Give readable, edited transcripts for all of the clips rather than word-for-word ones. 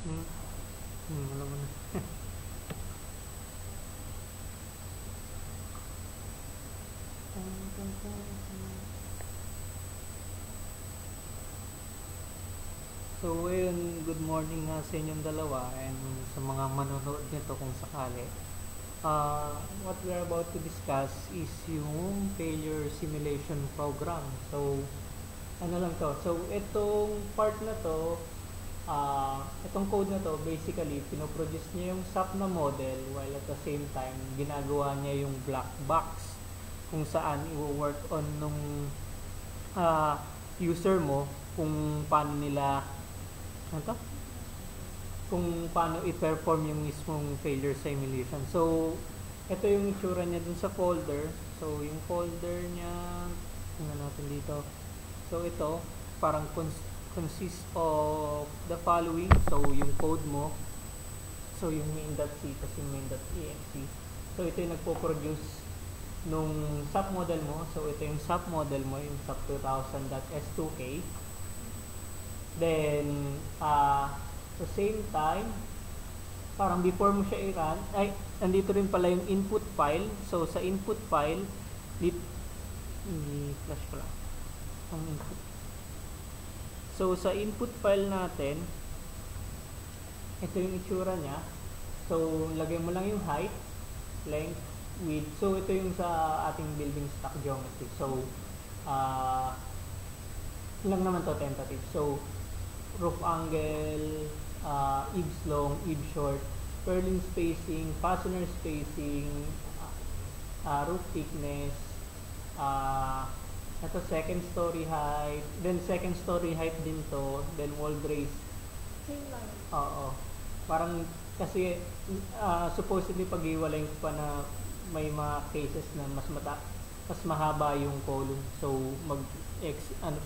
Hmm. Alam mo na. So, ayun, good morning nga sa inyong dalawa and sa mga manonood nito kung sakali. What we're about to discuss is yung failure simulation program. So, ano lang to? So, itong part na to, itong code na to, basically, pinoproduce niya yung SAP na model while at the same time, ginagawa niya yung black box kung saan i-work on nung user mo kung paano nila ano to? Kung paano i-perform yung mismong failure simulation. So, ito yung itsura niya dun sa folder. So, yung folder niya, tingnan natin dito. So, ito, parang consists of the following. So, yung code mo. So, yung main.c tapos yung main.exe. So, ito yung nagpo-produce nung SAP model mo. So, ito yung SAP model mo, yung SAP 2000.s2k. Then, the same time, parang before mo siya i-run, ay, nandito rin pala yung input file. So, sa input file, i-flash ko lang ang input. So, sa input file natin, ito yung itsura niya. So, lagay mo lang yung height, length, width. So, ito yung sa ating building stock geometry. So, lang naman to tentative. So, roof angle, eaves long, eaves short, purlin spacing, fastener spacing, roof thickness, ito second story height, then second story height din to, then wall brace. Same lang. Oo. Parang kasi supposedly pag-iwalay pa na may mga cases na mas mahaba yung column. So mag-extend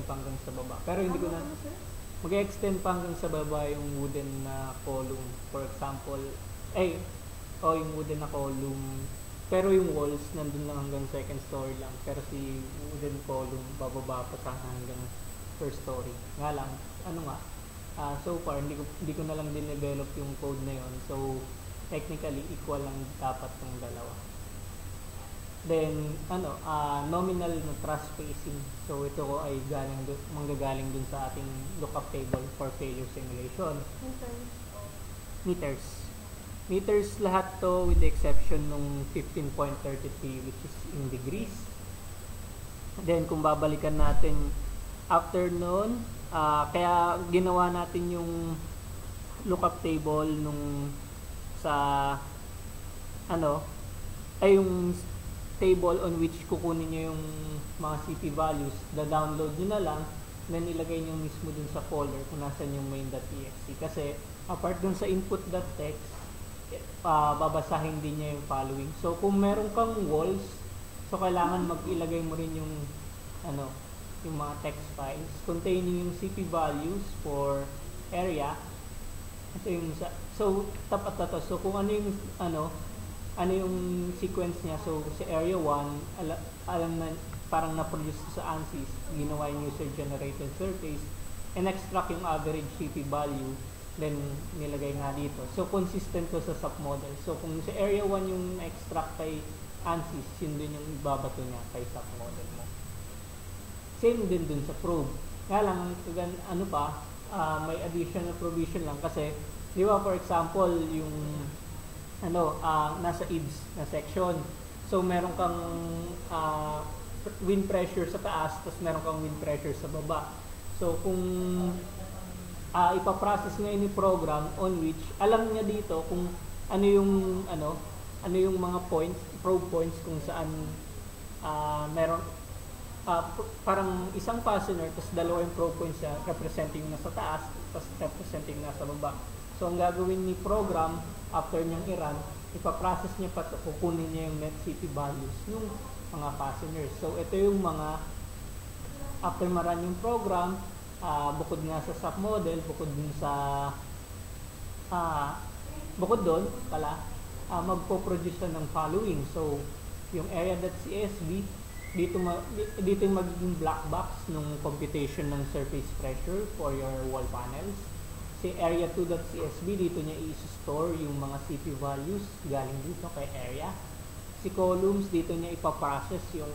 pa hanggang sa baba. Pero hindi ko na mag-extend pa hanggang sa baba yung wooden na column. For example, yung wooden na column. Pero yung walls nandun lang hanggang second story lang. Pero si wooden column bababa pa sa hanggang first story. Nga lang, so far hindi ko na lang din-develop yung code na yon. So technically equal lang dapat yung dalawa. Then nominal na truss spacing. So ito ko ay manggagaling dun sa ating lookup table for failure simulation. Meters lahat to with the exception nung 15.33 which is in degrees. Then kung babalikan natin after nun, kaya ginawa natin yung lookup table nung sa yung table on which kukunin nyo yung mga CP values, download nyo na lang, then ilagay nyo mismo dun sa folder kung nasan yung main.exe. Kasi apart dun sa input.txt, babasahin din niya yung following. So kung meron kang walls, so kailangan mag-ilagay mo rin yung yung mga text files containing yung CP values for area. Ito yung so tapat na to. So kung ano yung sequence niya. So sa area 1, alam na parang na-produce sa ANSYS, ginawa yung user generated surface and extract yung average CP value, then nilagay nga dito. So consistent to sa SAP model. So kung sa area 1 yung extract kay ANSYS, yun din yung ibabato niya kay SAP model mo. Same din dun sa probe. Kaya lang, may additional provision lang kasi, di ba, for example, yung nasa eaves na section. So, meron kang wind pressure sa taas, tapos meron kang wind pressure sa baba. So, kung ipaprocess ngayon yung program on which, alam niya dito kung ano yung mga points, probe points kung saan meron parang isang fastener tapos dalawa yung probe points siya representing nasa taas tapos representing nasa baba. So ang gagawin ni program after niyang i-run, ipaprocess niya pa kukunin niya yung net CP values ng mga fasteners. So ito yung mga after ma-run yung program, bukod nga sa SAP model, bukod doon pala magpo-produce ng following. So yung area.csv, dito yung magiging black box ng computation ng surface pressure for your wall panels. Si area2.csv, dito niya i-store yung mga CP values galing dito kay area. Si columns, dito niya ipaprocess yung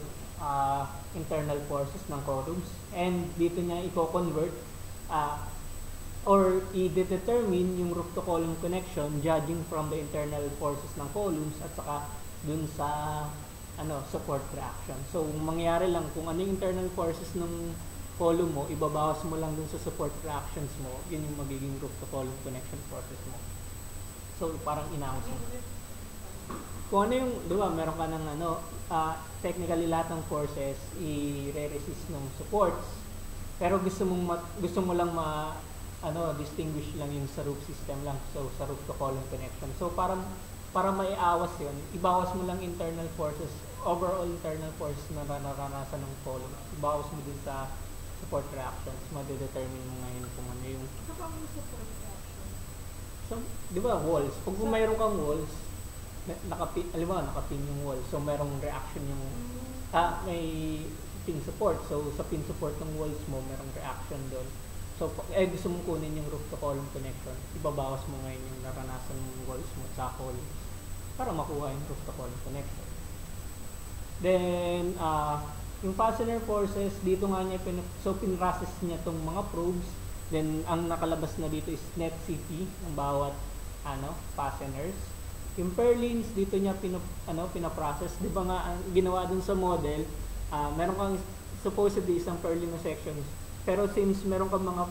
internal forces ng columns. And dito niya i-convert or i-determine yung roof to column connection judging from the internal forces ng columns at saka dun sa support reaction. So, mangyari lang kung ano yung internal forces ng column mo, ibabawas mo lang dun sa support reactions mo, yun yung magiging roof to column connection forces mo. So, parang inawas mo. Kung ano yung, di ba, meron ka ng technically lahat ng forces i-resist ng supports, pero gusto mo lang distinguish lang yung sa roof system lang, so sa roof to column connection. So, para maiawas yun, ibawas mo lang internal forces, overall internal forces na naranasan ng column. Ibawas mo din sa support reactions, madedetermine mo ngayon kung ano yung... Ano pa yung support reaction? So, di ba, walls. Pag mayroon kang walls, nakapin yung wall. So, merong reaction yung... may pin support. So, sa pin support ng walls mo, merong reaction doon. So, gusto mong kunin yung roof to column connection, ibabawas mo ngayon yung naranasan ng walls mo sa columns para makuha yung roof to column connection. Then, yung fastener forces, dito nga niya, pinrocess niya itong mga probes. Then, ang nakalabas na dito is net CP ng bawat fasteners. Yung purlins, dito niya pinaprocess. Di ba nga, ang ginawa dun sa model, meron kang supposedly isang purlin na sections. Pero since meron kang mga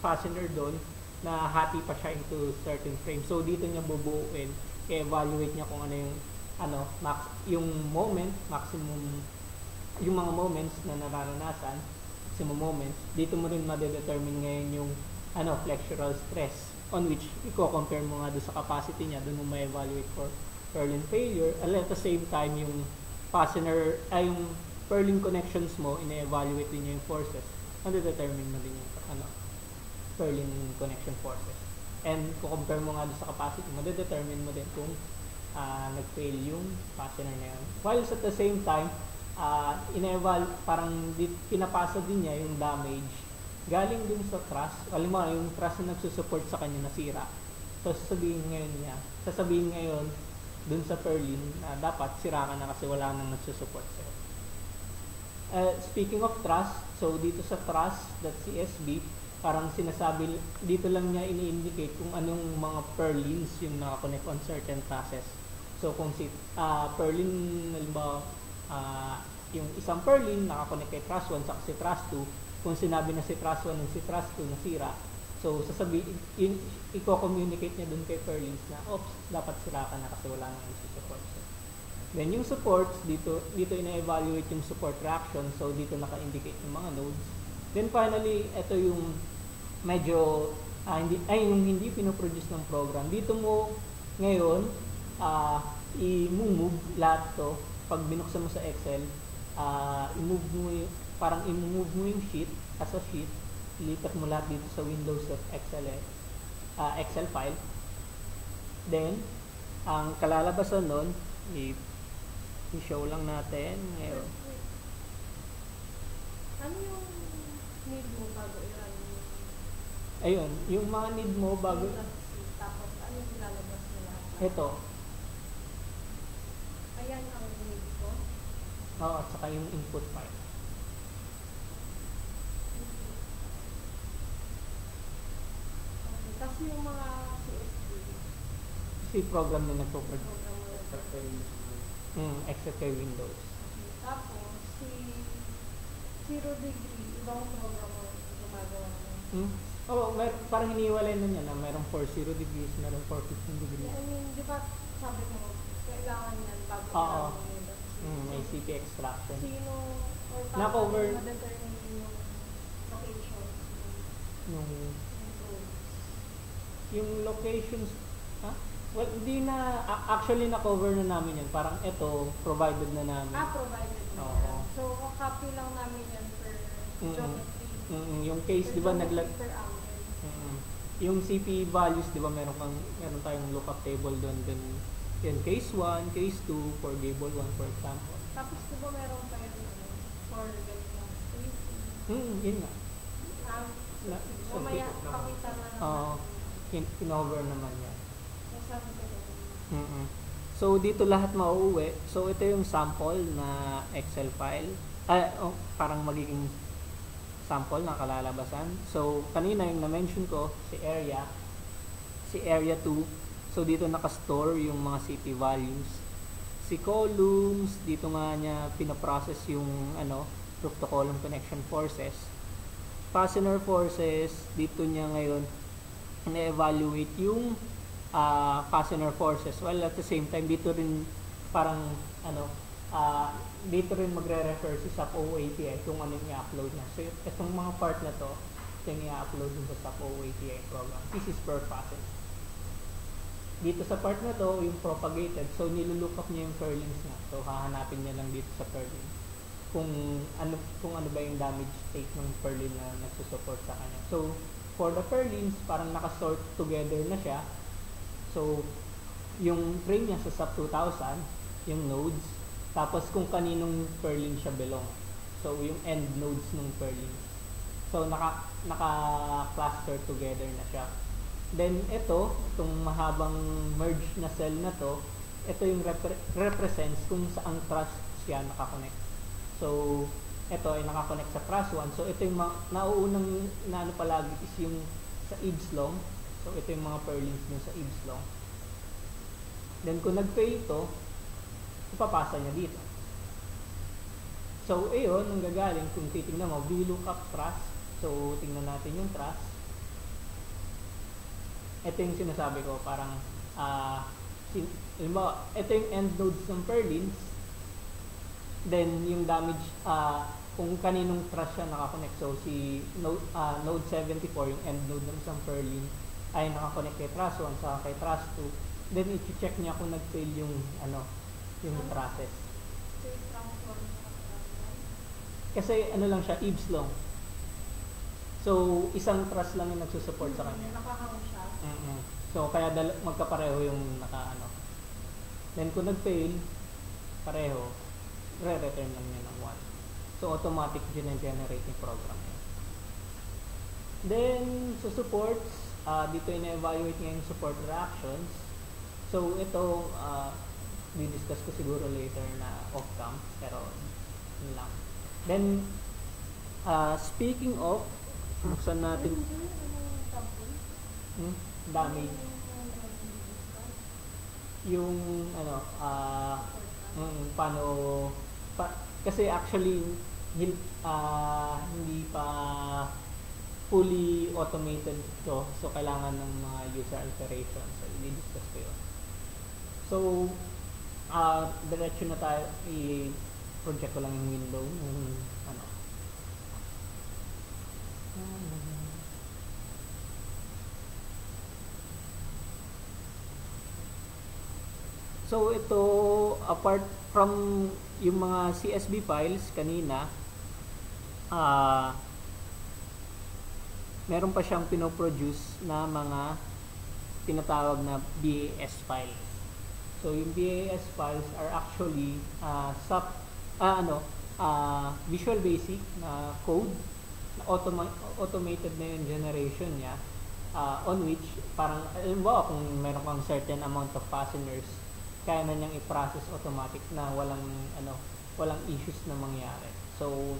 fastener doon, na hati pa siya into certain frames. So, dito niya bubuuin, i-evaluate niya kung ano yung yung moment, maximum, yung mga moments na nararanasan, maximum moments, dito mo rin madedetermine ngayon yung flexural stress on which i-compare mo nga doon sa capacity niya, doon mo ma-evaluate for purlin failure, and at the same time yung fastener, yung purlin connections mo, ina-evaluate din yung forces, madedetermine mo din yung purlin connection forces. And kung compare mo nga doon sa capacity, madedetermine mo din kung nag-fail yung fastener na yun. While at the same time, parang pinapasa din niya yung damage galing dun sa truss. Alam mo, yung truss na nagsusupport sa kanya nasira. So, sasabihin ngayon dun sa purlin na dapat sira ka na kasi wala nang nagsusupport sa'yo. Speaking of truss, so dito sa truss.csv, parang sinasabi, dito lang niya ini-indicate kung anong mga purlins yung nakakonect on certain trusses. So, kung si purlin, halimbawa, yung isang purlin nakakonect kay truss 1 sa si truss 2, kung sinabi na si truss 1 and si truss 2 nasira, so i-communicate niya dun kay purlins na, oops, dapat sira ka na kasi wala nang isi-support. Then yung supports, dito ina-evaluate yung support reaction, so dito naka-indicate yung mga nodes. Then finally, ito yung medyo, yung hindi pinoproduce ng program. Dito mo ngayon, i-move lahat to. Pag binuksan mo sa Excel, i-move mo yung sheet as a sheet, ilipat mo lahat dito sa Windows at Excel file. Then, ang kalalabasan nun, i-show lang natin ngayon. Ano yung need mo bago i-run? Ayun, yung mga need mo bago... Tapos, ano yung lalabas nila? Ito. Ayan ang need ko? Oo, at saka yung input file. Okay. Tapos yung mga CSV. Si program na nagpo-produce. Except kay Windows. Okay. Tapos, si 0 degree, ibang program mo gumagawa mo. Parang hiniwalay na niya na merong for 0 degrees, merong for 15 degrees. I mean, di ba sabi mo, kailangan yan bago Oo. mo May CP extraction. Sino or Na-cover. ma-determine yung location Yung locations, well, hindi na, actually na-cover na namin yan. Parang ito, provided na namin. provided na Oo. yan. So, copy lang namin yan per geometry. Yung case, di ba, per angle. yung CP values, di ba, meron tayong lookup table doon. Then, yan, case 1, case 2, for gable 1, for example. Tapos, di ba meron pa yun for ganito? Yun nga. Mamaya, pakita na Oo. naman. In-over naman yan. Masabi ko doon. Mm-mm. So, dito lahat mauuwi. So, ito yung sample na Excel file. Parang magiging sample na kalalabasan. So, kanina yung na-mention ko, si area 2. So, dito nakastore yung mga CP values. Si columns, dito nga niya pinaprocess yung roof to column connection forces. Fastener forces, dito niya ngayon na-evaluate yung fastener forces. Well, at the same time, dito rin parang dito rin magre-refer si SAP OATI kung ano yung i-upload niya. So, itong mga part na to, ito yung i-upload dun sa SAP OATI program. This is per facet. Dito sa part na to, yung propagated, so nilulook up niya yung purlins niya. So, hahanapin niya lang dito sa purlin kung ano ba yung damage state ng purlin na nagsusupport sa kanya. So, for the purlins, parang nakasort together na siya. So, yung train niya sa SAP 2000, yung nodes, tapos kung kaninong purlin siya belong. So, yung end nodes ng purlins. So, naka-cluster together na siya. Then, itong mahabang merge na cell na to, ito yung represents kung saang truss siya nakakonect. So, ito ay nakakonect sa truss 1. So, ito yung nauunang na palagi is yung sa eaves long. So, ito yung mga purlins dun sa eaves long. Then, kung nag-fail to, ipapasa niya dito. So, ayun, ang gagaling, kung titignan mo, VLOOKUP truss. So, tingnan natin yung truss. Ito yung sinasabi ko, parang, ito yung end nodes ng purlins. Then, yung damage, kung kaninong truss siya nakakonect. So, si node 74, yung end node ng isang purlin, ay nakakonect kay truss 1 sa kay truss 2. Then, i-check niya kung nag-fail yung trusses. Kasi, lang siya, eaves long. So, isang truss lang yung nagsusupport sa kanya. Nakahang siya. So, kaya magkapareho yung Then, kung nag-fail, pareho, re-return lang niya ng 1. So, automatic generate yung program niya. Then, sa supports, dito ina-evaluate niya yung support reactions. So, ito, di-discuss ko siguro later na off-cam, pero yun lang. Then, speaking of, buksan natin damage. Yung kasi actually hindi pa fully automated to, so kailangan ng mga user alterations. So, i-discuss ko yun. So, diretso na tayo, i-project ko lang yung window ng So, ito, apart from yung mga CSV files kanina, meron pa siyang pinoproduce na mga tinatawag na BAS files. So, yung BAS files are actually Visual Basic na code, na automated na yung generation niya, on which, parang, alimbawa, kung meron kang certain amount of fasteners, kaya na niyang i-process automatic na walang issues na mangyari. So,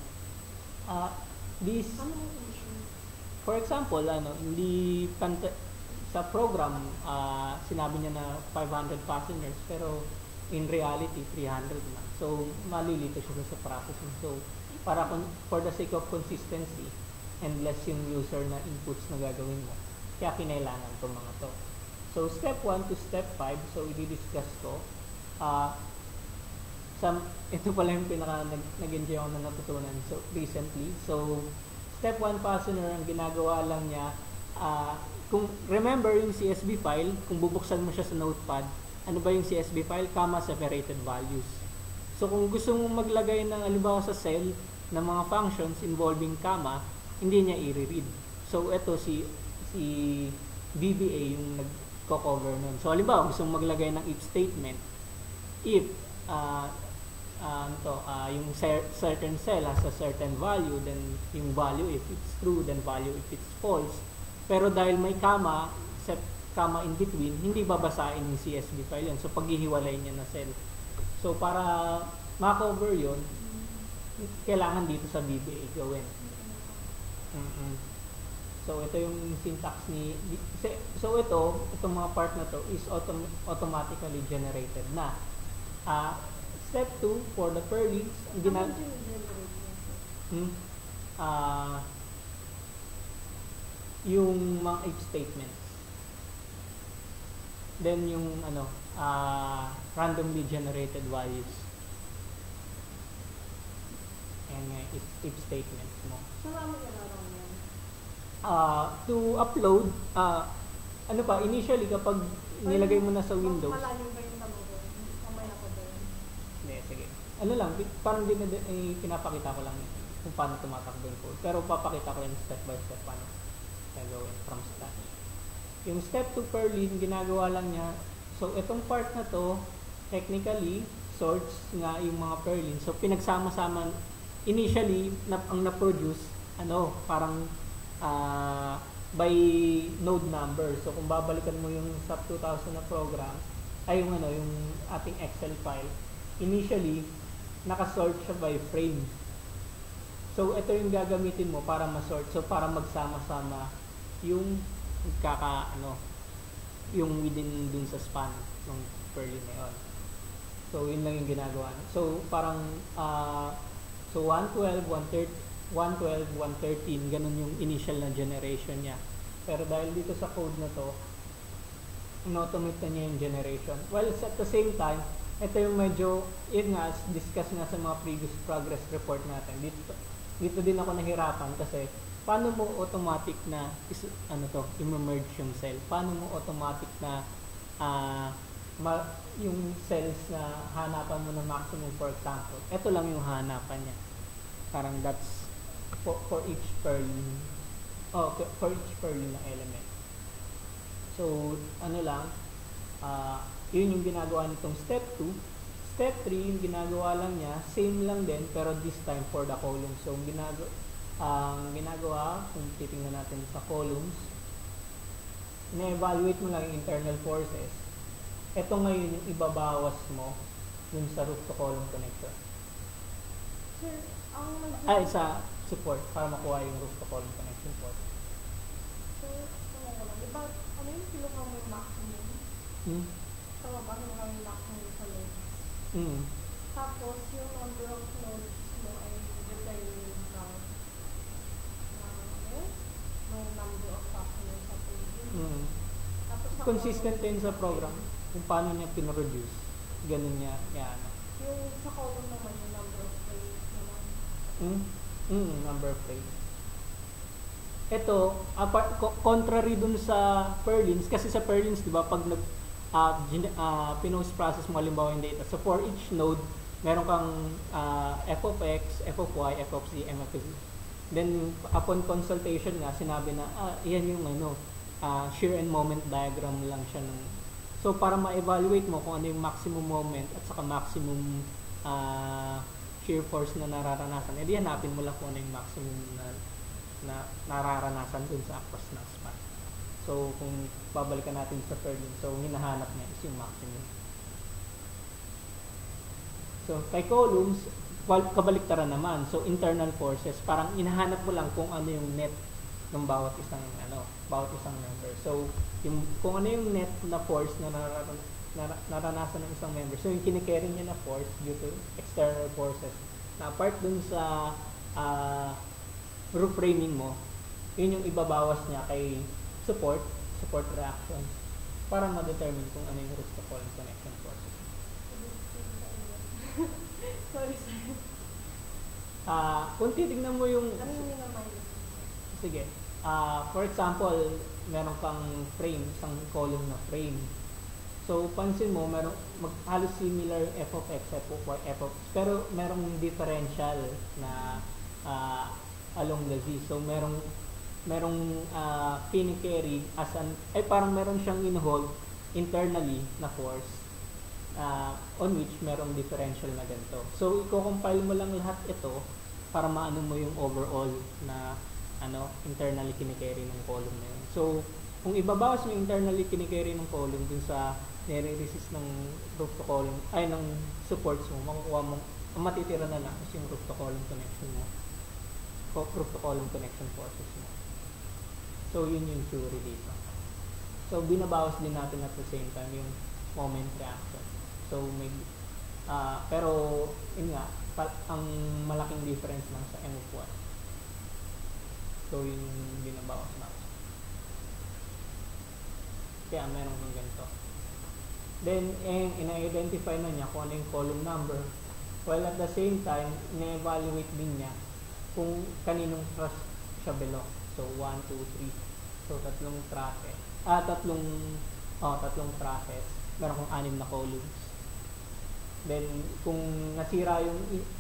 for example, hindi sa program, sinabi niya na 500 fasteners, pero in reality, 300 na. So, malilito siya sa processing. So, for the sake of consistency, and less yung user na inputs na gagawin mo, kaya kinailangan itong mga to. So, step 1 to step 5, so i-discuss ko. Ito pala yung nag-enjoy ako na natutunan recently. So, step 1 fastener, ang ginagawa lang niya, kung remember yung CSV file, kung bubuksan mo siya sa notepad, ano ba yung CSV file? Comma separated values. So, kung gusto mong maglagay ng halimbawa sa cell ng mga functions involving comma, hindi niya i-read. So, ito si VBA yung nagko-cover nun. So, halimbawa, gusto mong maglagay ng if statement. If yung certain cell has a certain value, then yung value if it's true, then value if it's false. Pero dahil may comma, except comma in between, hindi babasahin yung CSV file yun. So, paghihiwalay niya na cell. So, para ma-cover yun, kailangan dito sa VBA gawin. So, ito yung syntax so, itong mga part na to is automatically generated na. Step 2, for the purlins, yung mga if statements. Then, yung randomly generated values. And if statements mo. So, ano gano'n yan? To upload, initially kapag nilagay mo na sa Windows. Malalim ba yung tanong ko? Mamaya ko ba yun? Hindi, sige. Parang pinapakita ko lang kung paano tumatakbo yung code. Pero papakita ko yung step by step paano gagawin from scratch. Yung step 2 Perlin, ginagawa lang niya. So, itong part na to, technically, sorts nga yung mga Perlin. So, pinagsama-sama, initially, ang na-produce, parang by node number. So, kung babalikan mo yung SAP 2000 na program, ay yung ating Excel file, initially, nakasort siya by frame. So, ito yung gagamitin mo para ma-sort. So, para magsama-sama yung yung within dun sa span ng Perlin na yun. So, yun lang yung ginagawa. So, parang, 112, 113, ganun yung initial na generation niya. Pero dahil dito sa code na to, in-automate na niya yung generation. Well, at the same time, ito yung medyo, discuss nga sa mga previous progress report natin. Dito din ako nahirapan kasi paano mo automatic na i-merge yung cell? Paano mo automatic na yung cells na hanapan mo ng maximum, for example? Ito lang yung hanapan niya. Parang that's for each Perlin. For each Perlin na element. So, yun yung ginagawa nitong step 2. Step 3, yung ginagawa lang niya, same lang din, pero this time for the columns. So, ang ginagawa, kung titingnan natin sa columns, ina-evaluate mo lang yung internal forces. Ito ngayon yung ibabawas mo dun sa roof to column connection. Sir, Sa support, para makuha yung roof to column connection port. So, diba, ano yung kinuha mo yung maximum? Tama ba, kinuha mo yung maximum sa nodes? Tapos, yung number of nodes mo ay determined ng number of customers sa page. Tapos, Consistent din sa program kung paano niya pinroduce. Ganun niya, yung sa column naman, yung number of frames naman. Number of frames. Ito, contrary dun sa Perlins, kasi sa Perlins, di ba, pag pinost-process mo halimbawa yung data. So, for each node, meron kang f of x, f of y, f of z, m of z. Then, upon consultation nga, sinabi na, yan yung shear and moment diagram lang siya. So, para ma-evaluate mo kung ano yung maximum moment at saka maximum shear force na nararanasan, edi hanapin mo lang kung ano yung maximum na nararanasan dun sa across na span. So, kung babalikan natin sa Perlin, so hinahanap niya is yung maximum. So, kay columns, kabaliktaran naman. So, internal forces, parang hinahanap mo lang kung ano yung net ng bawat isang member. So, kung ano yung net na force na naranasan ng isang member. So, yung kinikerry niya na force due to external forces na apart dun sa roof framing mo, yun yung ibabawas niya kay support reaction para ma-determine kung ano yung roof to column connection forces. Sorry, sir. Kung titignan mo yung... Ano yung minamind? Sige. For example, meron kang frame, isang column na frame. So, pansin mo, halos similar f of x, f of y, f of x, pero merong differential na along the z. So, merong kinikerry parang meron siyang in-hold internally na force on which merong differential na ganito. So, i-compile mo lang lahat ito para maano mo yung overall na internally kinikerry ng column na yun. So, kung ibabawas mo internally kinikerry ng column dun sa nire-resist ng roof to column, ng supports mo, makukuha mo, ang matitira na lang is yung roof to column connection mo. Roof to column connection forces mo. So, yun yung theory dito. So, binabawas din natin at the same time yung moment reaction. So, pero, yun nga, ang malaking difference lang sa N of 1. So, yun yung binabawas natin. Kaya, meron kang ganito. Then, ina-identify na niya kung ano yung column number. While at the same time, ina-evaluate din niya kung kaninong truss siya belong. So, 1, 2, 3. So, tatlong trusses. Meron kong 6 na columns. Then, kung nasira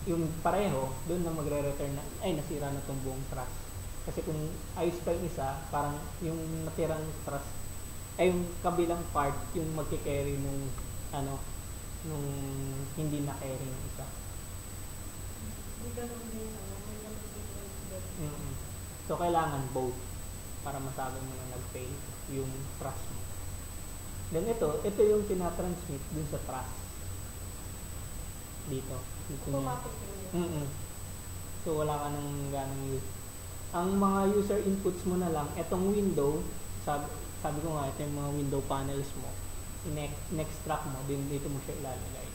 yung pareho, doon na magre-return na, nasira na itong buong truss. Kasi kung ayos pa yung isa, parang yung natirang truss, yung kabilang part, yung magkikerry nung hindi na-carry ng isa. So, kailangan both para masabi mo na nag-fail yung truss mo. Then, ito yung tinatransmit dun sa truss. Dito niya. So, wala ka nang ganang use. Ang mga user inputs mo na lang, itong window, sabi ko nga, ito yung mga window panels mo, in-extract mo, din dito mo siya ilalagay.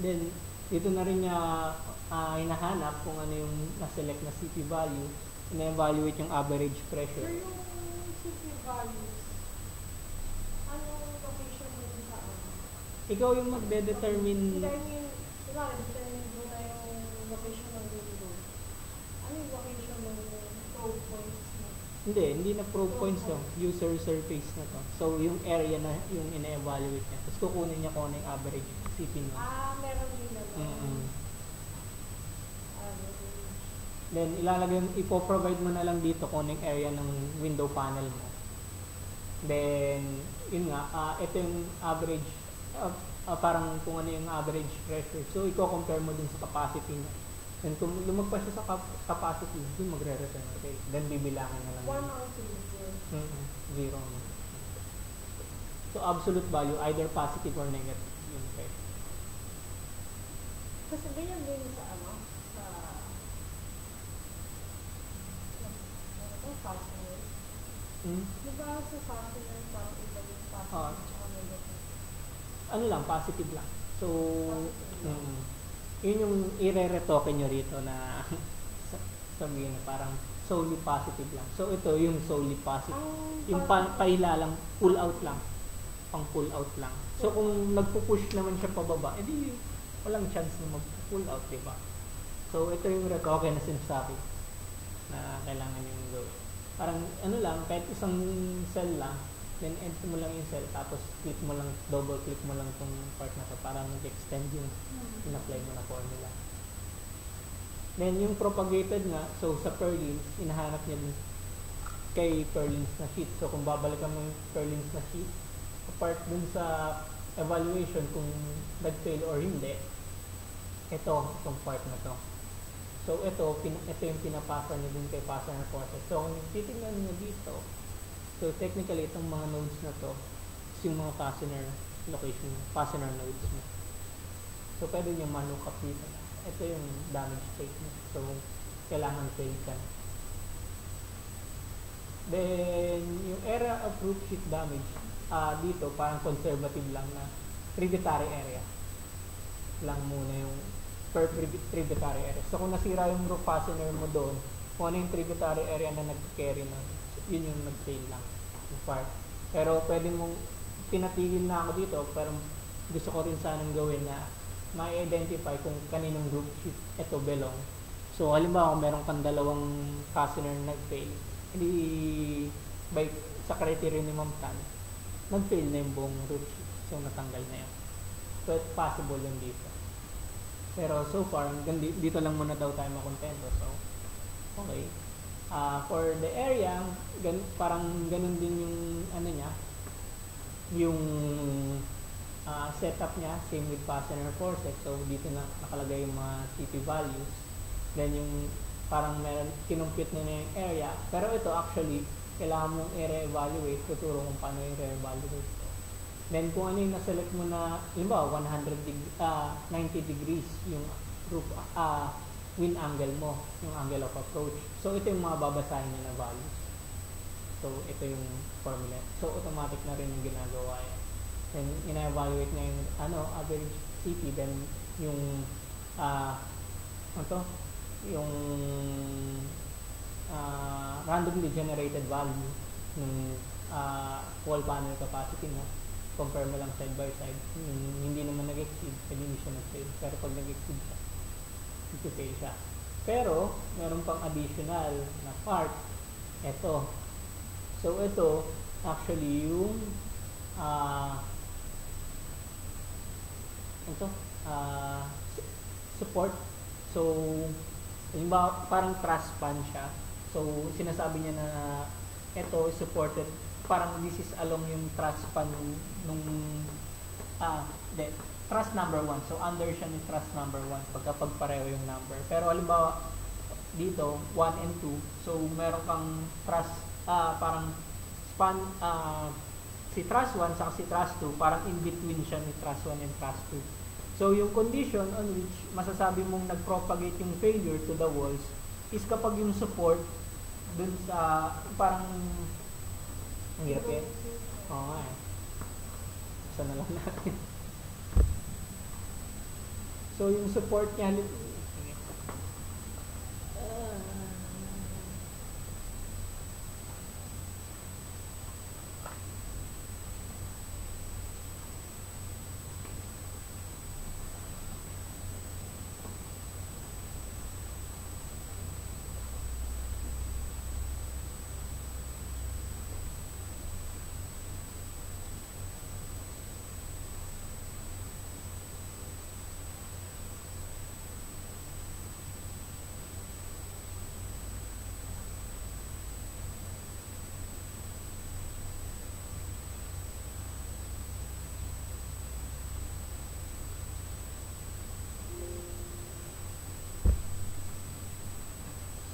Then, dito na rin niya hinahanap kung ano yung na-select na CP value, ina-evaluate yung average pressure. So, yung CP values, anong location mo din sa Ikaw yung magde-determine. Determine mo na yung location ng window. Ano yung location ng probe points mo? Hindi na probe points to. User surface na to. So, yung area na yung ina-evaluate niya. Tapos kukunin niya kung ano yung average CP mo. Meron din na. Then, ipoprovide mo na lang dito kung ano yung area ng window panel mo. Then, yun nga, ito yung average, parang kung ano yung average pressure. So, i-compare mo din sa capacity niya. Then, kung lumagpas siya sa capacity, yun magre-return. Okay. Then, bibilangin na lang. 1 or 2? 0. So, absolute value, either positive or negative. Yun, okay. Kasi ganyan din sa fastener. Diba sa fastener parang iba yung fastener tsaka negative? Ano lang, positive lang. So, yun yung i-re-retoke nyo rito na sabihin na parang solely positive lang. So, ito yung solely positive. Yung paila lang, pull out lang. Pang pull out lang. So, kung nagpo-push naman siya pababa, edi walang chance na mag-pull out, diba? So, ito yung retoke na sinasabi na kailangan yung gawin. Parang lang, kahit isang cell lang, then end mo lang yung cell, tapos click mo lang, double click mo lang itong part na to para mag-extend yung in-apply mo na formula. Then yung propagated nga, so sa purlins, inahanap niya din kay purlins na sheet. So kung babalikan mo yung purlins na sheet, apart dun sa evaluation kung nag-fail or hindi, itong part na to. So, ito yung pinapasa niyo din kay fastener forces. So, kung titignan niyo dito, so technically, itong mga nodes na to, is yung mga fastener location, fastener nodes mo. So, pwede niyo ma-look up dito. Ito yung damage statement. So, kailangan fail ka. Then, yung area of roof sheet damage, dito, parang conservative lang na tributary area lang muna yung per tributary area. So, kung nasira yung roof fastener mo doon, kung ano yung tributary area na nag-carry na, yun yung nag-fail lang. Yung part. Pero, pwede mong, pinatigil na ako dito, pero gusto ko rin sanang gawin na ma-identify kung kaninong group sheet ito belong. So, halimbawa, kung meron kang dalawang fastener na nag-fail, hindi, sa criteria ni Ma'am Tan, nag-fail na yung buong group sheet. So, natanggal na yun. So, it's possible yun dito. Pero so far, dito lang muna daw tayo makontento. So, okay. For the area, parang ganun din yung ano niya, yung setup niya, same with fastener forces. So, dito na nakalagay yung mga CP values. Then, yung parang meron, kinumpute na yung area. Pero ito, actually, kailangan mong i-re-evaluate. Tuturo kung paano i-re-evaluate. Then, kung ano yung naselect mo na, halimbawa, 90 degrees yung roof, wind angle mo, yung angle of approach. So, ito yung mga babasahin niya na values. So, ito yung formula. So, automatic na rin yung ginagawa yan. Then, ina-evaluate niya yung average CP. Then, yung yung randomly generated value ng wall panel capacity mo. Compare mo lang side by side. Hindi naman nag-exceed, pwede hindi siya nag-fail. Pero pag nag-exceed siya, ito-fail siya. Pero, meron pang additional na part. Ito. So, ito, actually, yung support. So, parang truss span siya. So, sinasabi niya na ito is supported, parang this is along yung truss span nung truss number 1. So, under siya ni truss number 1 pagkapag pareho yung number. Pero, halimbawa, dito, 1 and 2. So, meron kang truss, parang span, si truss 1 sa si truss 2, parang in between siya ni truss 1 and truss 2. So, yung condition on which masasabi mong nag-propagate yung failure to the walls is kapag yung support dun sa, parang, ang hirap yan. Oo nga eh. Basta na lang natin. So, yung support niya,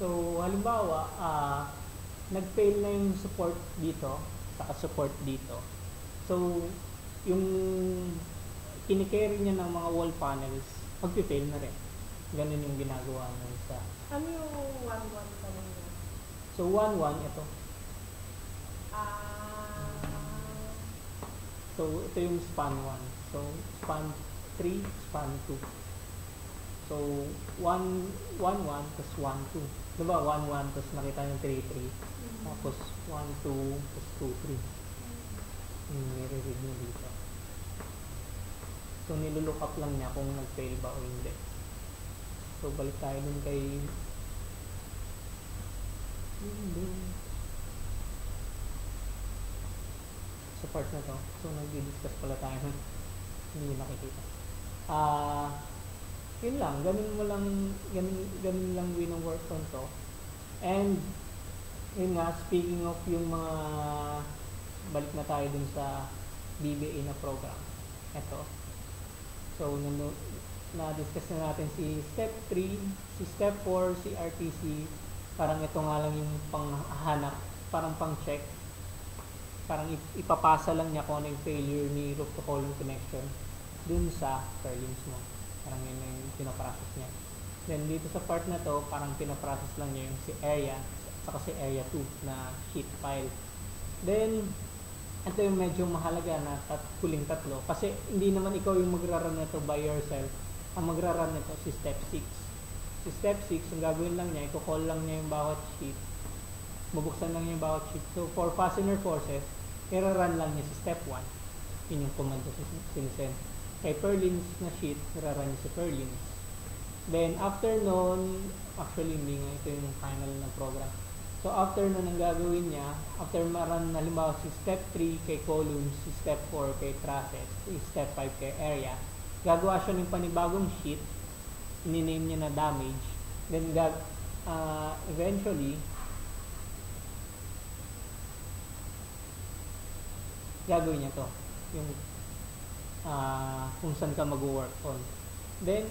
so, halimbawa, nag-fail na yung support dito, saka support dito. So, yung kinikerry niya ng mga wall panels, mag-fail na rin. Ganun yung ginagawa ng isa. Ano yung 1-1 pa rin yun? So, 1-1, ito. So, ito yung span 1. So, span 3, span 2. So, 1-1, tapos 1-2. Diba? 1-1, tapos nakita yung 3-3. Tapos 1-2, tapos 2-3. Yung nire-read nyo dito. So, nilulook up lang niya kung nag-fail ba o hindi. So, balik tayo dun kay sa part na to. So, nag-discuss pala tayo. Hindi nakikita. Yun lang, ganun lang wino-work on to. And, yun nga, speaking of yung mga, balik na tayo dun sa BBA na program. Ito. So, na-discuss na natin si step 3, si step 4, si RTC. Parang ito nga lang yung panghanap, parang pang-check. Parang ipapasa lang niya kung ano yung failure ni roof-to-column connection dun sa purlins mo. Parang yun yung pinaprocess niya. Then dito sa part na to, parang pinaprocess lang niya yung si area, saka si area 2 na sheet file. Then, ito yung medyo mahalaga na huling tatlo. Kasi hindi naman ikaw yung magra-run nito by yourself. Ang magra-run nito si step 6. Si step 6, ang gagawin lang niya, i-call lang niya yung bawat sheet. Bubuksan lang niya yung bawat sheet. So, for fastener forces, i-run lang niya si step 1. Yun yung command na sinisend. Kay purlins na sheet, nararan niya si purlins. Then, after nun, actually hindi nga, ito yung final na program. So, after nun, ang gagawin niya, after maran, halimbawa si step 3 kay columns, si step 4 kay trusses, si step 5 kay area, gagawa siya ng panibagong sheet, ininame niya na damage, then eventually, gagawin niya to. Yung kung saan ka mag-work on. Then,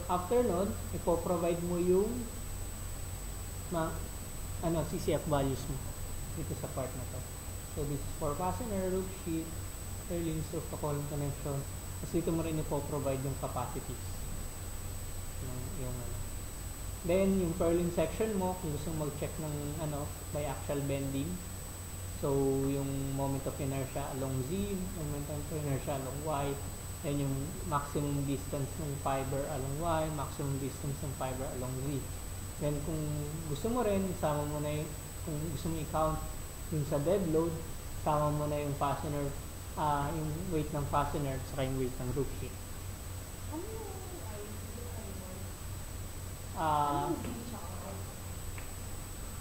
after nun, ipo-provide mo yung CCF values mo dito sa part na to. So, this is for fastener, roof sheet, purlins, roof to column connection. Tapos dito mo rin ipo-provide yung capacities. Then, yung purlin section mo, kung gusto mo mag-check ng biaxial bending. So, yung moment of inertia along Z, moment of inertia along Y, then yung maximum distance ng fiber along Y, maximum distance ng fiber along Z. Then, kung gusto mo rin, isama mo na yung, kung gusto mo i-count yung sa dead load, isama mo na yung fastener, yung weight ng fastener, at saka yung weight ng roof sheet.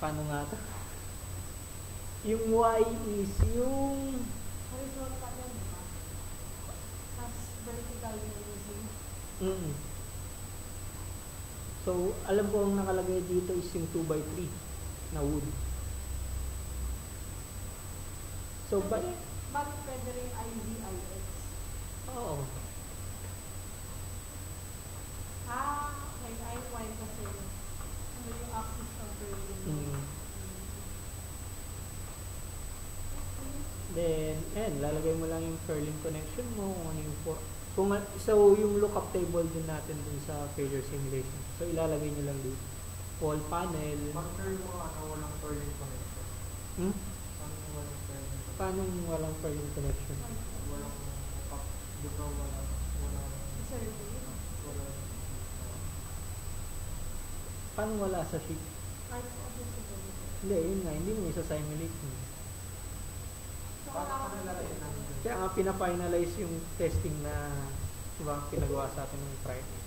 Paano nga ito? Yung Y is yung horizontal yan, diba? Tapos vertical yung So, alam ko ang nakalagay dito is yung 2x3 na wood. So, bakit pwede rin IVIX? Oo. Okay. IY kasi yung axis ng building. Then, lalagay mo lang yung purlin connection mo, kung ano yung so, yung lookup table din natin dun sa failure simulation. So, ilalagay nyo lang dito. Wall panel. After mo, walang purlin connection. Paano walang purlin connection? Walang dito, walang Paano wala sa sheet? Hindi, yun nga, hindi mo isa-simulate mo. Kaya nga pina-finalize yung testing na pinagawa sa atin ng Friday.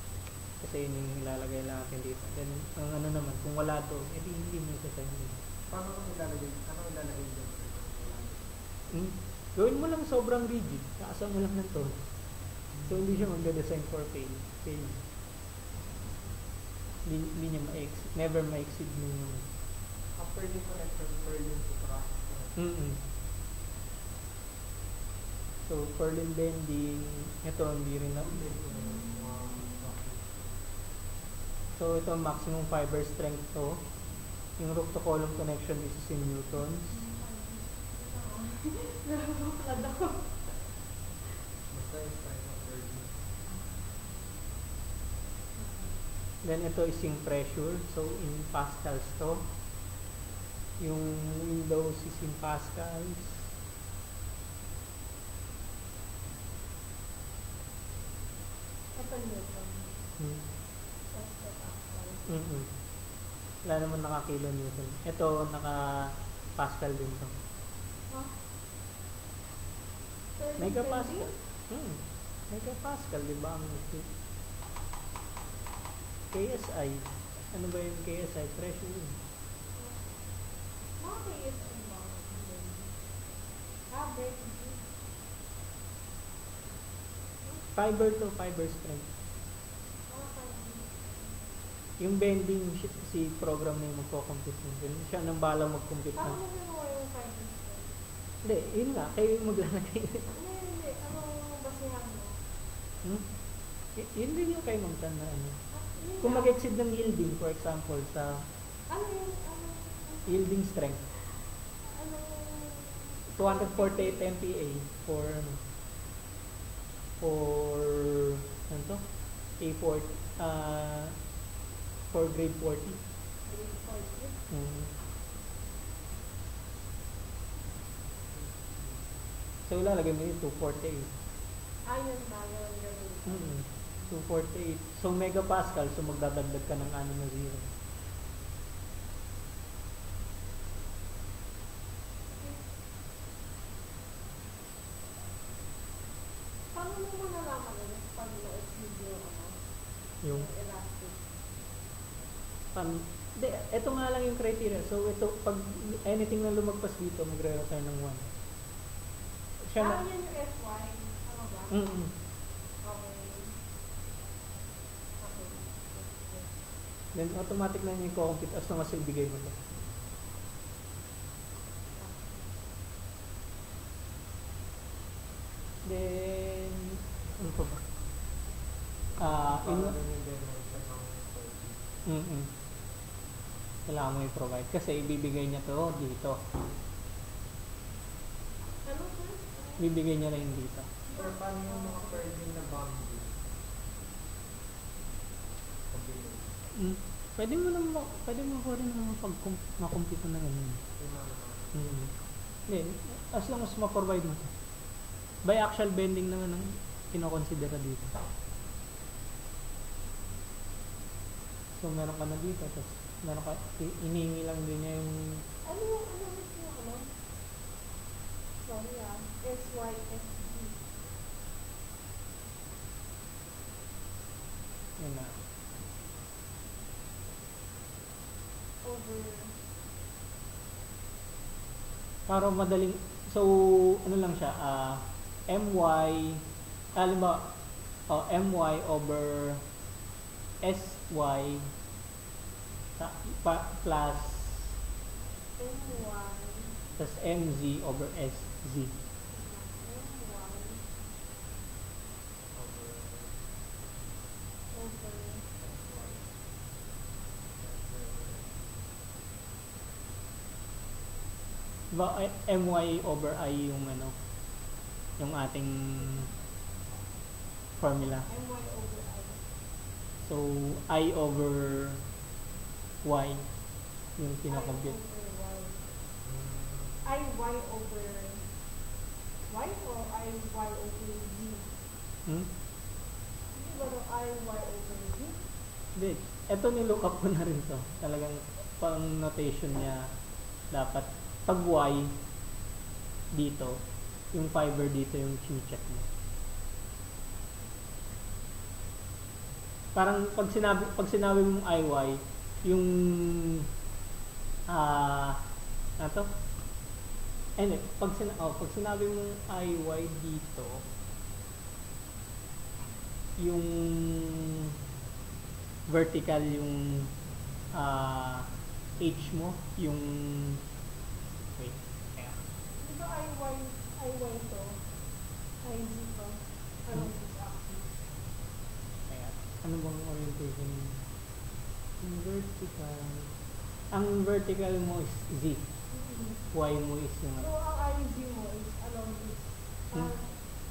Kasi yun yung ilalagay natin dito. Then, ang naman, kung wala to, edi hindi mo isa-simulate. Paano kung ilalagay? Ano ilalagay dyan? Gawin mo lang sobrang rigid. Kaasa mo lang ng to. So, hindi siya magde-design for fail. Hindi niya never ma-exceed mo yung After the connection, purlin to process. So, purlin bending, ito hindi rin na. So, ito maximum fiber strength to. Yung roof to column connection, this is in newtons. Then, ito is yung pressure. So, in pascals to. Yung windows is in pascals. Wala naman naka-kilo newton. Ito, naka-pascal din to. Megapascal. Megapascal, di ba? KSI. Ano ba yung KSI? Pressure yun. Fiber to fiber strength. Yung bending si program na yung magko-compute nun. Siya nang balang mag-compute na. Paano mo ginawa yung fiber strength? Hindi, yun nga. Kayo yung maglalagay. Hindi. Anong basihan mo? Yun din yung kay Mangtan na ano. Kung mag-exceed ng yielding, for example, sa yielding strength. 248 MPa for ano to? A4 for grade 40. Grade 40? So, ilalagay mo yung 248. Yun ba? Yun. 248. So, megapascal. So, magdadagdag ka ng 6 na 0. Paano mo malalaman yun pag na-exceed yung elastic? Hindi, ito nga lang yung criteria. So, ito, pag anything na lumagpas dito, magre-return ng 1. Siya na. Yan yung FY? Tama ba? Okay. Then, automatic na yung compute as long as ibigay mo ito. Then, In, Para rin yung dimension ng 4G. kailangan mo i-provide kasi ibibigay niya to dito. Ano sir? Bibigay niya rin dito. Pero paano yung mga pwedeng na boundary? Pag-ibig. Pwede mo rin naman makumpito na ganyan. Yung mga naman. Then, as long as ma-provide mo to. By actual bending naman ang kinokonsidera dito. So, meron ka na dito, tapos meron ka, inihingi lang din niya yung Ano mismo ano? Sorry SYSG. yun na. Over. Para madaling, so, ano lang siya, MY, MY over SY plus MY. tas MZ over SZ. MY. Over Over. XY. Diba, MY over I yung ano, yung ating formula. MY over I. So, I over Y yung pinakompute. I Y over Y or I Y over Z? Hindi ba no I Y over Z? Hindi. Ito nilook up ko na rin to. Talagang pang notation niya dapat pag Y dito, yung fiber dito yung chine-check mo. Parang pag sinabi mong IY, yung ato? Pag sinabi mong IY dito, yung vertical yung H mo, yung wait, kaya Di ba I Y to? I Z to? Along this axis. kaya ano bang orientation? Ang vertical mo is Z, Y mo is yung So, ang I Z mo is along this,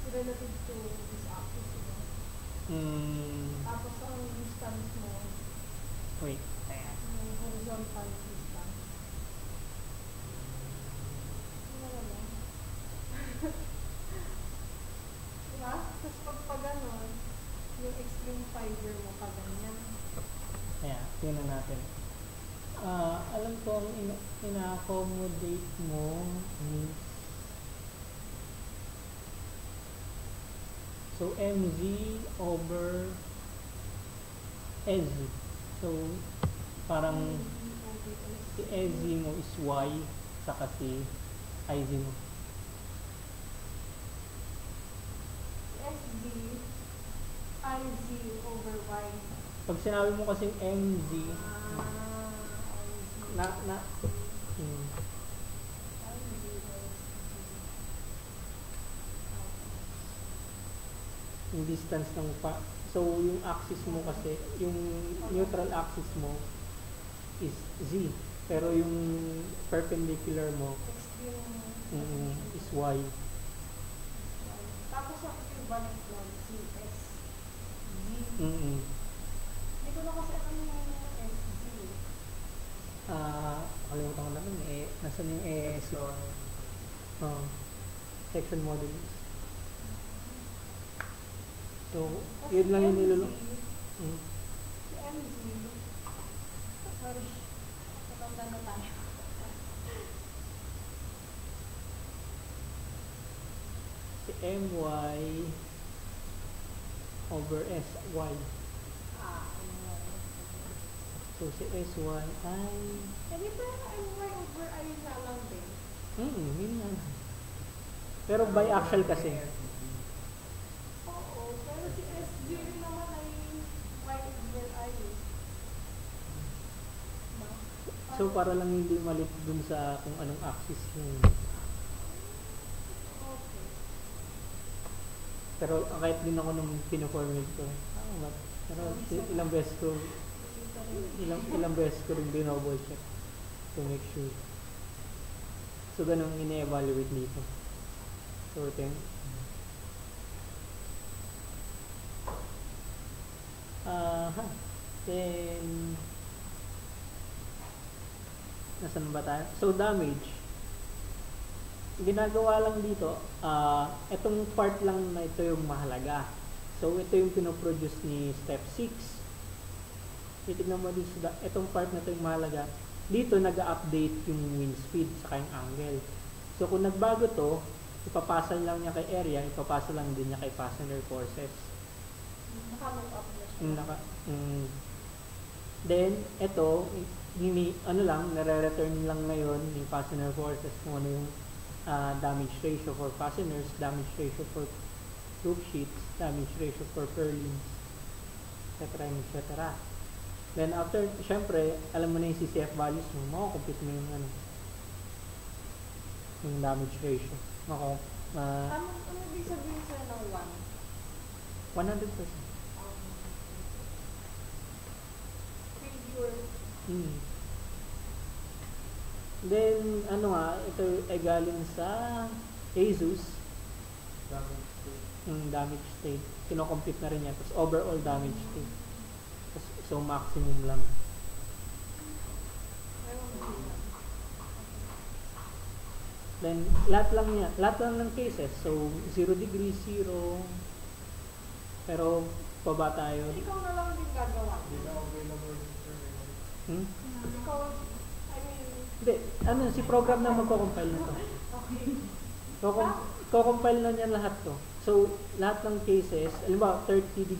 relative to this axis, diba? Tapos ang distance mo, wait, kaya yung horizontal distance. Ano naman? Diba? Tapos pag ganon, yung extreme fiber mo pa ganyan. kaya tingnan natin. Alam ko ang ina-accommodate mo is so MZ over SZ. So parang si SZ mo is Y saka si IZ mo. SZ, IZ over Y. Pag sinabi mo kasing MZ IZ. na IZ yung distance ng so yung axis mo kasi yung neutral axis mo is Z pero yung perpendicular mo is Y. Tapos ang equivalent nun, si S. Z. Hindi ko na kasi ano yung SZ. Kalimutan ko na nun nasan yung section modulus. So, Kasi yun lang yung MZ, nilulong. Si MZ, sorry, natanda na tayo. Si MY over SY. So, si SY ay Hindi ba MY over I na lang din? yun lang. Pero biaxial kasi. Oo, pero si SG rin naman ay Y over I. Diba? So, para lang hindi malit dun sa kung anong axis yung Okay. pero kahit din ako nung pinaformate ko, Pero ilang beses ko ilang beses ko rin double check to make sure. So, ganun ine-evaluate dito. So, ito yung then nasaan ba tayo? So, damage. Ginagawa lang dito, itong part lang na ito yung mahalaga. So, ito yung pinoproduce ni step 6. Titignan mo dito, itong part na ito yung mahalaga. Dito, nag-update yung wind speed sa yung angle. So, kung nagbago to, ipapasa lang niya kay area, ipapasa lang din niya kay passenger forces. Naka-look up na siya. Then, ito, nare-return lang ngayon yung passenger forces kung ano yung damage ratio for passengers, damage ratio for troop sheets, damage ratio for purlins, etc. etc. Then after, syempre, alam mo na yung CCF values mo, makakompute mo yung yung damage ratio. Ano ibig sabihin sa'yo ng 1? 100%. Figure. Then, ito ay galing sa ASUS. Damage state. Kino-compute na rin yan. Tapos overall damage state. So, maximum lang. Then, lahat lang ng cases. So, 0 degrees, 0. Pero, paba tayo. Ikaw na lang din gagawa. Hindi na available for Ikaw, I mean... Hindi, si program na magko-compile nito. Okay. Ko-compile na niya lahat to. So, lahat ng cases, alam ba, 30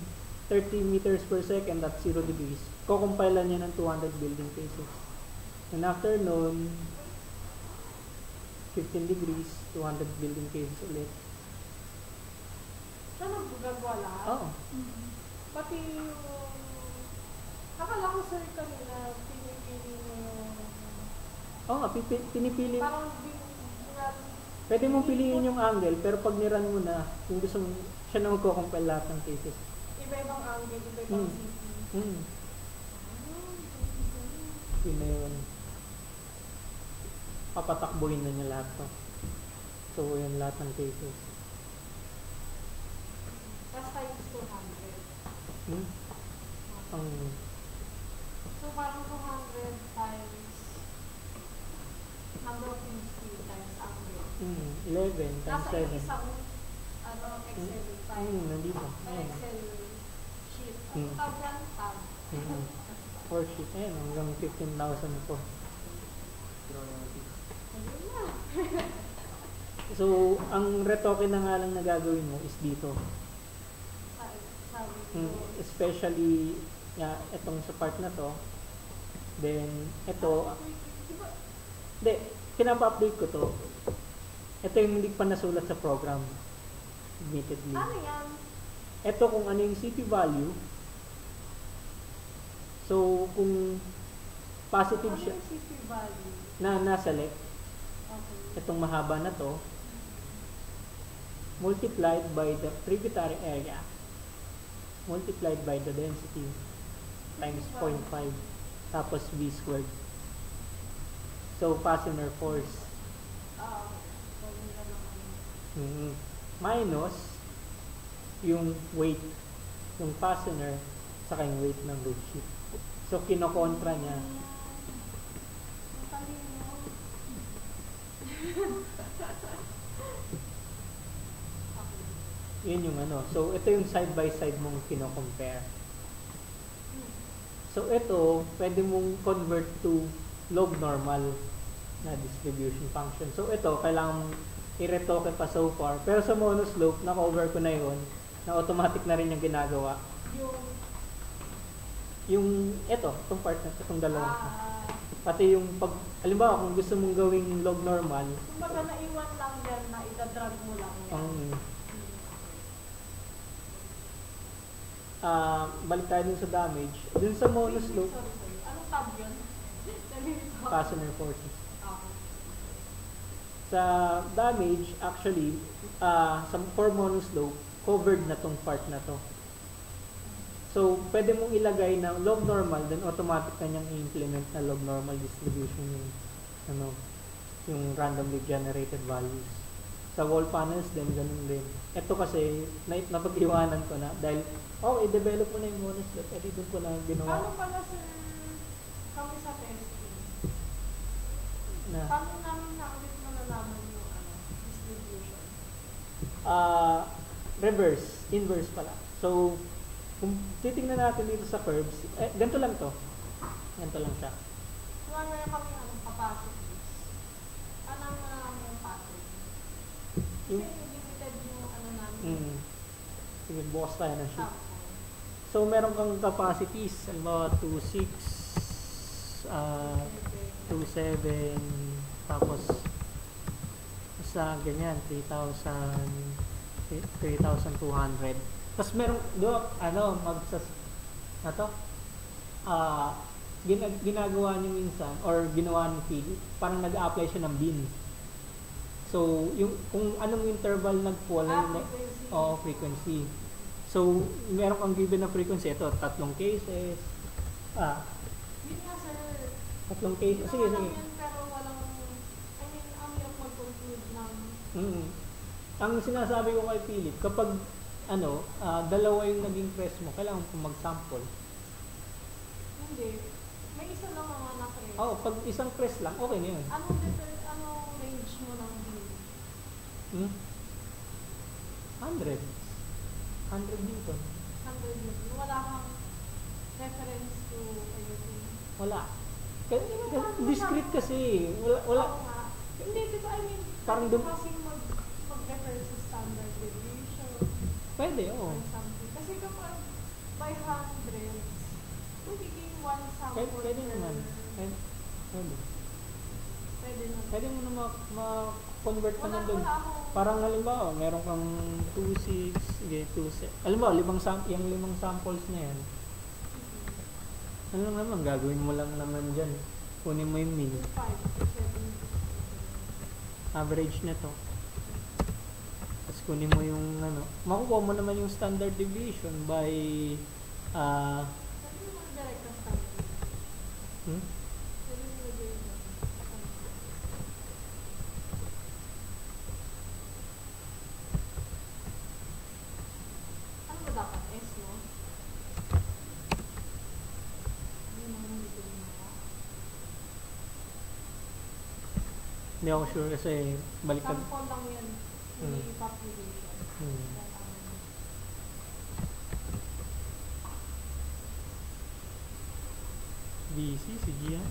meters per second at 0 degrees, ko-compile na niya ng 200 building cases. And after noon, 15 degrees, 200 building cases ulit. Siya nagagawa lahat? Oo. Pati yung... Akala ko sir kanina, pinipili mo yung... Oo nga, pinipili. Parang Pwede mong piliin yung angle, pero pag niran mo na, kung gusto mo, siya na magko-compile lahat ng cases. iba-ibang angle, iba-ibang CP. Yun na yun. Papatakbuhin na niya lahat to. So, yun lahat ng cases. Tapos times 200. So, parang 200 times number of speed times angle. 11 times Nasa 7. isang Excel file. Nandito. Excel sheet. Tab yan, tab. 4 sheet. Ayan, hanggang 15,000 po. Ayun na. So, ang retoke na nga lang na gagawin mo is dito. Sabi ko. Especially, itong sa part na to. Then, ito. Hindi, pinapa-update ko to. Ito yung hindi pa nasulat sa program. Admittedly. Ano yan? Ito kung ano yung CP value. So, kung positive Ano siya, yung CP value? na na-select, Okay. itong mahaba na to, multiplied by the tributary area, multiplied by the density, times 0.5, tapos V squared. So, passenger force. Minus yung weight ng passenger sa yung weight ng road sheet. So, kinokontra niya. Yun yung ano. So, ito yung side by side mong kino-compare. So, ito, pwede mong convert to log normal na distribution function. So, ito, kailangan i-retoke pa so far. Pero sa monoslope, na-cover ko na yun, na automatic na rin yung ginagawa. Yung, itong part na, itong dalawang ito. Pati yung pag, halimbawa, kung gusto mong gawing log normal, kumbaga naiwan lang yan na itadrag mo lang yan. Balik tayo dun sa damage. Dun sa monoslope, Sorry. Anong tab yun? passenger forces. Okay. Sa damage, actually, for monoslope, covered na tong part na to. So, pwede mong ilagay na log normal, then automatic kanyang i-implement na log normal distribution yung, ano, yung randomly generated values. Sa wall panels din, ganun din. Ito kasi, napag-iwanan ko na dahil, i-develop ko na yung monoslet. Doon ko na ginawa. Paano pala sir, kami sa testing? Na, Paano namin nakabit malalaman yung distribution? inverse pala. So, kung titingnan natin dito sa curves, ganito lang to. Ganito lang siya. Kung meron kami capacities, anong namin yung pattern? Kasi Yung- limited yung namin. Sige, bukas tayo ng sheet. Sample. So, meron kang capacities, halimbawa 2.6, 2.7, tapos sa ganyan, 3,200. Tapos meron ginagawa niyo minsan or ginawa ni Philip, parang nag-apply siya ng bin. So, kung anong interval nag-fall, Frequency. frequency. So, meron kang given na frequency. Ito, 3 cases. Yun nga sir. 3 cases. Sige. Yan, pero walang, ang yung mag-conclude ng Ang sinasabi ko kay Philip, kapag dalawa yung naging press mo, kailangan mo mag-sample. hindi. May isa lang naman na press. Pag isang press lang, okay na yun. Anong range mo ng beam? 100. 100 Newton. 100 Newton. Wala kang reference to anything. Wala. Discrete kasi. Wala. Oo nga. Hindi, di ba, Parang pwede kasi mag-refer sa standard deviation Pwede, or something. Kasi kapag by hundreds, magiging one sample Pwede naman. Pwede. Pwede naman. Pwede mo na ma-convert ka na doon. Wala akong Parang halimbawa, meron kang 2.6, 2.7. Halimbawa, yung 5 samples na yan. Ano lang naman, gagawin mo lang naman dyan. Kunin mo yung mean. 5 to 7. Average na to. Tapos kunin mo yung makukuha mo naman yung standard deviation by Pwede mo mag-direct ang standard. hmm? Pwede mo mag-direct ang standard. Ano ba dapat? S, no? Hindi naman hindi ko ginawa. Hindi ako sure kasi baliktad. Sample lang yan. Hindi population. BC, si Gia.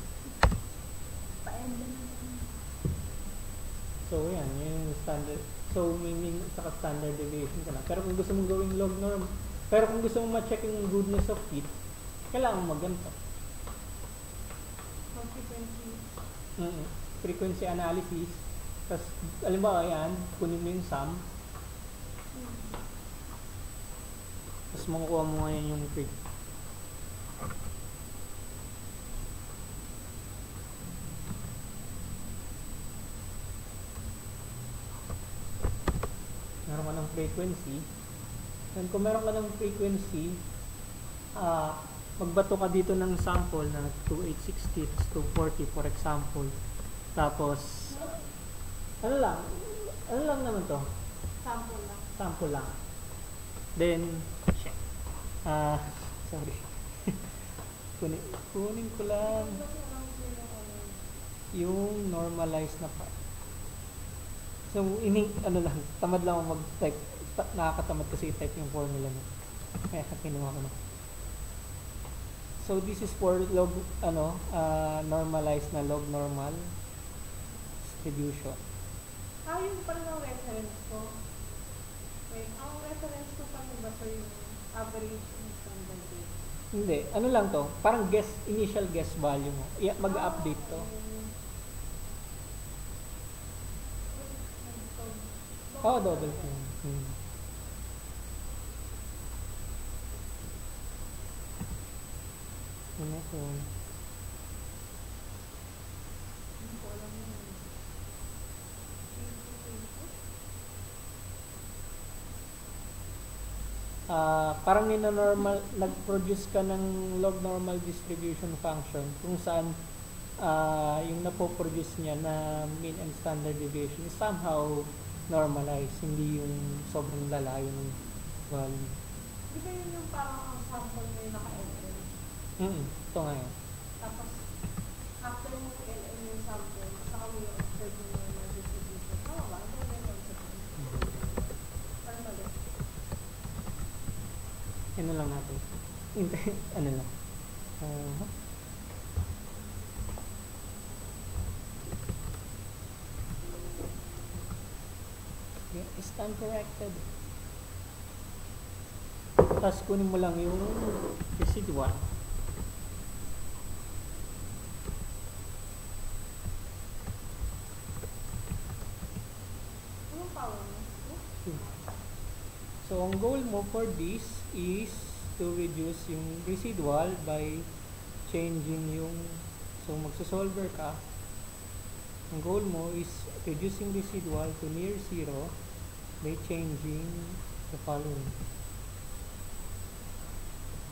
So yan, yung standard. So meaning saka standard deviation ka na. Pero kung gusto mong gawing log norm, pero kung gusto mong ma-check yung goodness of fit, kailangan magganto. Frequency. Frequency analysis. Tapos, alimbawa yan, kunin mo yung sum. Tapos makukuha mo ngayon yung frequency. Meron ka ng frequency. And kung meron ka ng frequency, magbato ka dito ng sample na 2860 to 240 for example. Tapos, ano lang naman to? Sample lang. Sample lang. Then, sorry. kunin ko lang yung normalized na part. So, tamad lang ako mag-type. Nakakatamad kasi i-type yung formula na. Kaya kinuha ko na. So, this is for log, normalized na log normal distribution. Yun pala ng reference ko. Wait, ang reference ko pa ba sa yung average and standard rate? Hindi. Ano lang to? Parang initial guess value mo. Mag-update to. Double thing. Ano to? Hindi ko alam yun. parang nag-produce ka ng log normal distribution function kung saan yung napoproduce niya na mean and standard deviation is somehow normalized, hindi yung sobrang lalayo ng value. Di ba yun yung parang ang sample mo yung naka-LM? Ito nga yun. Tapos, after mo LM yung sample, saka mo yung observe mo yung normal distribution. Tama ba? Ito yung concept mo. Parang mali. Ano lang natin. Ano lang. Stand corrected. Tapos kunin mo lang yung residual. Anong power mo? So, ang goal mo for this is to reduce yung residual by changing yung, so magsasolver ka. Ang goal mo is reducing residual to near zero by changing the following.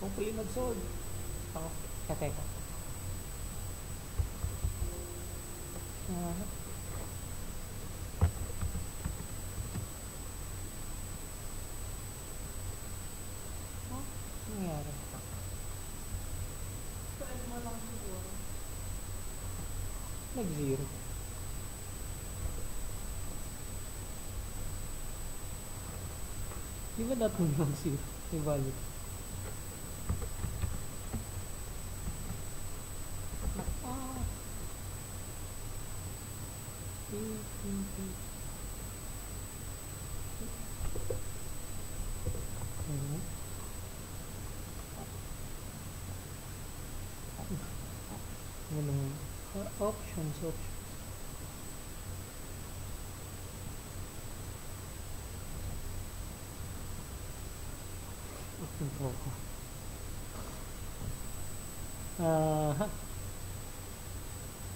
Hopefully mag-solve. Teka. Nangyari. Pwede mo lang siguro. Nag-zero. Di ba dapat mo mag-zero? Yung value. Options.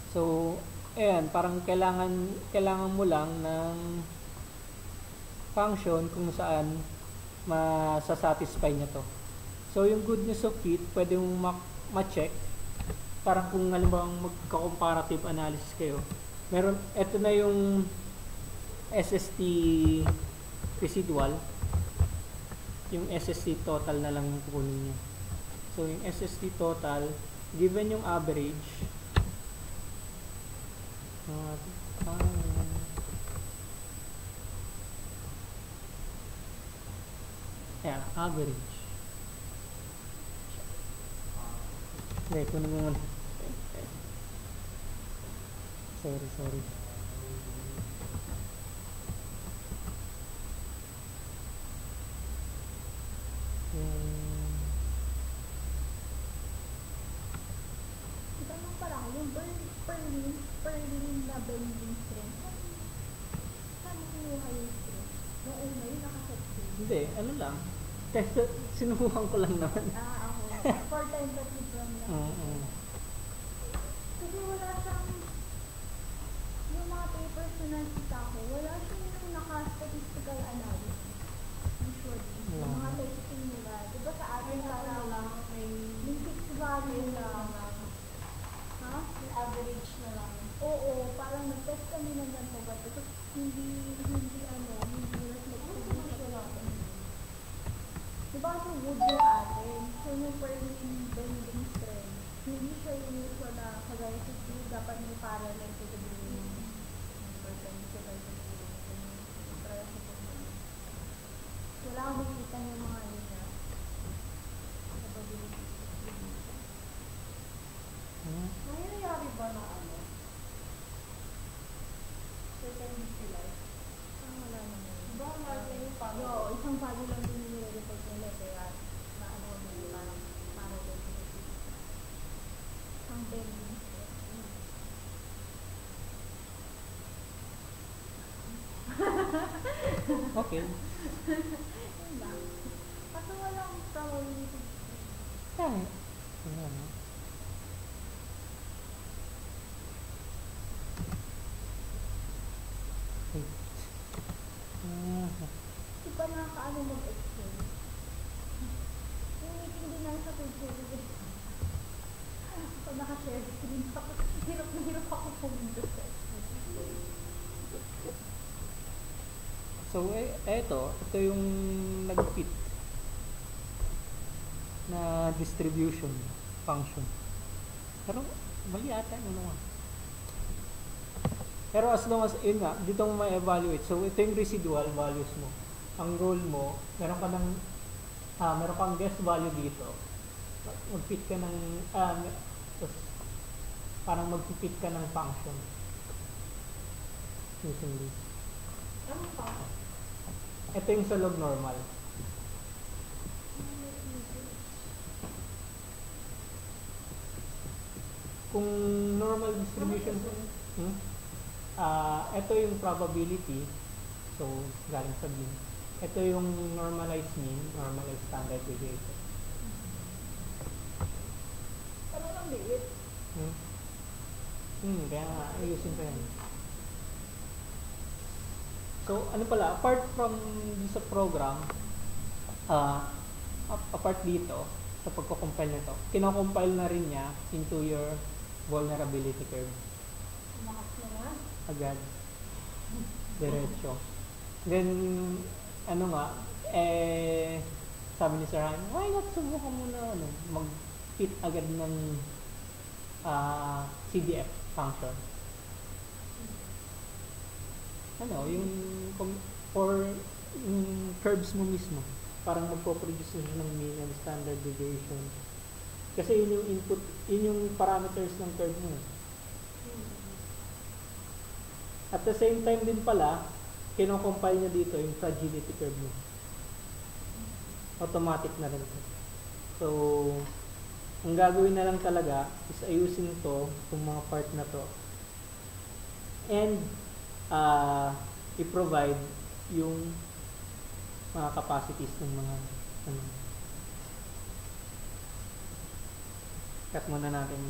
So, ayan, parang kailangan mo lang ng function kung saan masasatisfy niya to. So, yung goodness of fit, pwede mong ma-check. Parang kung halimbawa magka-comparative analysis kayo. Ito na yung SST residual. Yung SST total na lang yung kukunin niya. So, yung SST total, given yung average, average. Hindi, kunin mo muna. Sorry. Ito lang pala, yung Berlin na bending strength. Saan kinuha yung strength? Noong una yun nakaset strength. Hindi, ano lang. Kasi sinubukan ko lang naman. Ako. 4 times at lang. Kasi wala siyang, yung mga papers na nakita ko, wala siyang yung naka-statistical analysis. Usually. Yung mga testing nila. Diba sa atin lang, may fixed value lang. Ha? Yung average na lang. Oo, parang nag-test kami ng ganito ba? Tapos hindi mas mag-produce natin. Diba kasi wood yung atin? So yung Berlin bending strength, hindi siya yung usual na kagaya sa steel, dapat may parallel to the beam. Perpendicular to the beam. Wala akong makita yung mga yun na probability distribution. Nangyayari ba na perpendicular? Wala naman. Diba natin yung parallel? Isang value lang din nire-report nila kaya naano din parang parallel to the beam. Ang bending strength. Okay. Kasi walang probability. Kaya. Ayan. Di ba nakakaano mag-excel? sa page. Ako naka-share screen ako. Hirap na hirap ako pumunta sa So, ito yung nag-fit na distribution function. Pero, mali ata yung ano nga. Pero as long as, yun nga, dito mo ma-evaluate. So, ito yung residual values mo. Ang role mo, meron kang guess value dito. Mag-fit ka ng, parang mag-fit ka ng function. Using this. ano pa? Ito yung sa log normal. Kung normal distribution, ito yung probability. So, galing sa mean. Ito yung normalized mean, normalized standard deviation. Parang ang liit. Kaya nga, ayusin ko yan. So, ano pala, apart from sa program, apart dito, sa pagko-compile nito, kino-compile na rin niya into your vulnerability curve. Lakas naman. Agad. Diretso. Then, ano nga, sabi ni Sir Han, why not subukan mo na mag-fit agad ng CDF function? Yung curves mo mismo, parang magpo-produce ng mean and standard deviation. Kasi yun yung input, yun yung parameters ng curve mo. At the same time din pala, kino-compile niya dito yung fragility curve mo. Automatic na rin ito. So, ang gagawin na lang talaga is ayusin to, itong mga part na to. And, i-provide yung mga capacities ng mga cut muna natin